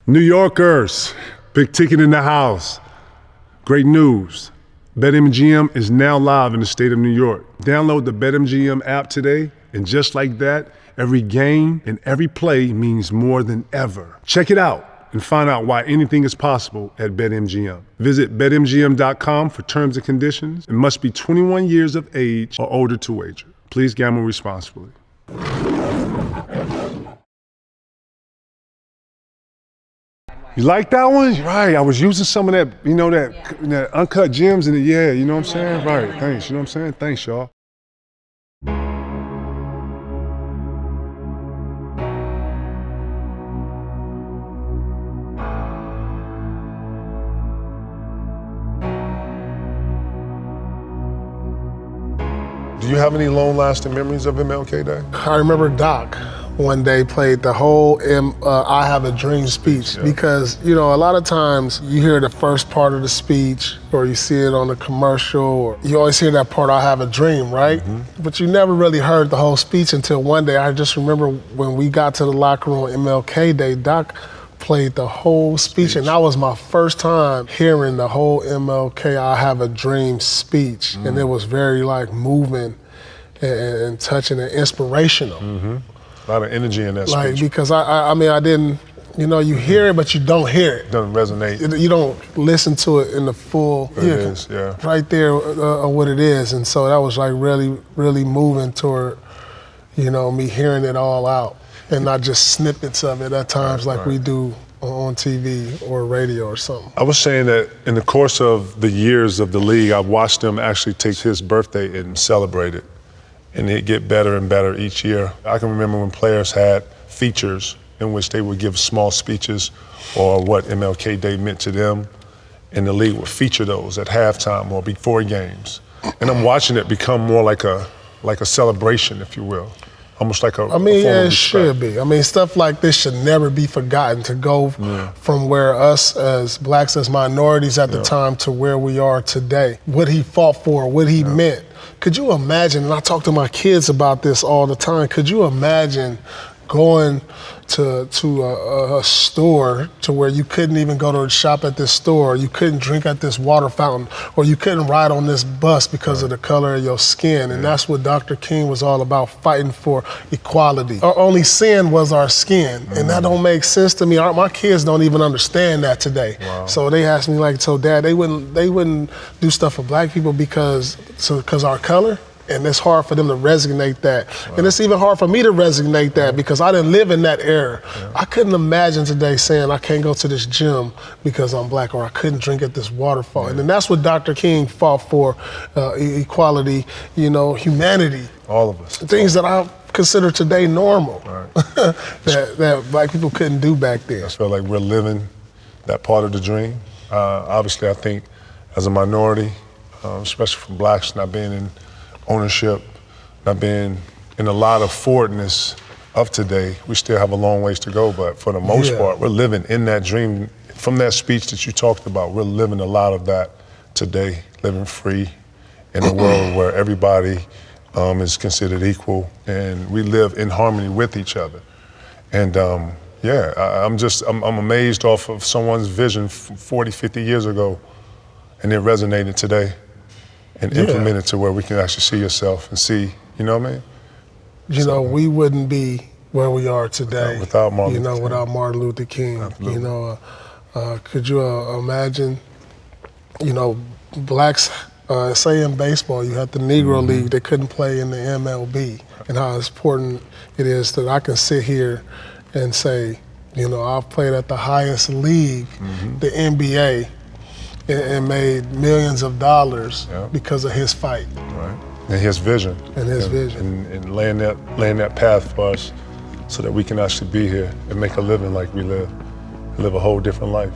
New Yorkers, big ticket in the house. Great news. BetMGM is now live in the state of New York. Download the BetMGM app today, and just like that, every game and every play means more than ever. Check it out and find out why anything is possible at BetMGM. Visit BetMGM.com for terms and conditions and must be 21 years of age or older to wager. Please gamble responsibly. You like that one? Right, I was using some of that, you know, that uncut gems in it, yeah, you know what I'm saying? Right, thanks, you know what I'm saying? Thanks, y'all. Do you have any long-lasting memories of MLK Day? I remember Doc one day played the whole I Have a Dream speech because, you know, a lot of times you hear the first part of the speech or you see it on a commercial or you always hear that part, I have a dream, right? Mm-hmm. But you never really heard the whole speech until one day. I just remember when we got to the locker room on MLK Day, Doc played the whole speech, and that was my first time hearing the whole MLK I Have a Dream speech, and it was very like moving and touching and inspirational. Mm-hmm. A lot of energy in that like, speech. Because I mean, I didn't, you know, you hear it, but you don't hear it. Doesn't resonate. You don't listen to it in the full, right there what it is. And so that was like really, really moving toward, you know, me hearing it all out and not just snippets of it at times like we do on TV or radio or something. I was saying that in the course of the years of the league, I've watched them actually take his birthday and celebrate it. And it get better and better each year. I can remember when players had features in which they would give small speeches or what MLK Day meant to them, and the league would feature those at halftime or before games. And I'm watching it become more like a celebration, if you will, almost like a form of it should be. I mean, stuff like this should never be forgotten, to go from where us as blacks, as minorities at the time, to where we are today. What he fought for, what he meant. Could you imagine, and I talk to my kids about this all the time, could you imagine going to a store to where you couldn't even go to a shop at this store, you couldn't drink at this water fountain, or you couldn't ride on this bus because of the color of your skin? And that's what Dr. King was all about, fighting for equality. Our only sin was our skin, and that don't make sense to me. My kids don't even understand that today. Wow. So they asked me like, so Dad, they wouldn't do stuff for black people because our color? And it's hard for them to resonate that. Wow. And it's even hard for me to resonate that because I didn't live in that era. Yeah. I couldn't imagine today saying I can't go to this gym because I'm black, or I couldn't drink at this waterfall. And that's what Dr. King fought for, equality, you know, humanity. All of us. Things that I consider today normal, that black people couldn't do back then. I feel like we're living that part of the dream. Obviously, I think as a minority, especially for blacks not being in ownership, not being in a lot of forwardness of today, we still have a long ways to go, but for the most part, we're living in that dream. From that speech that you talked about, we're living a lot of that today, living free in a world where everybody is considered equal, and we live in harmony with each other. And I'm amazed off of someone's vision 40, 50 years ago, and it resonated today. And implement it to where we can actually see yourself and see, you know what I mean? You know, we wouldn't be where we are today without Martin Luther King. Without Martin Luther King. Absolutely. You know, could you imagine, you know, blacks, say in baseball, you had the Negro League, they couldn't play in the MLB, and how important it is that I can sit here and say, you know, I've played at the highest league, the NBA, and made millions of dollars because of his fight. Right. And his vision. And laying that path for us so that we can actually be here and make a living like we live a whole different life.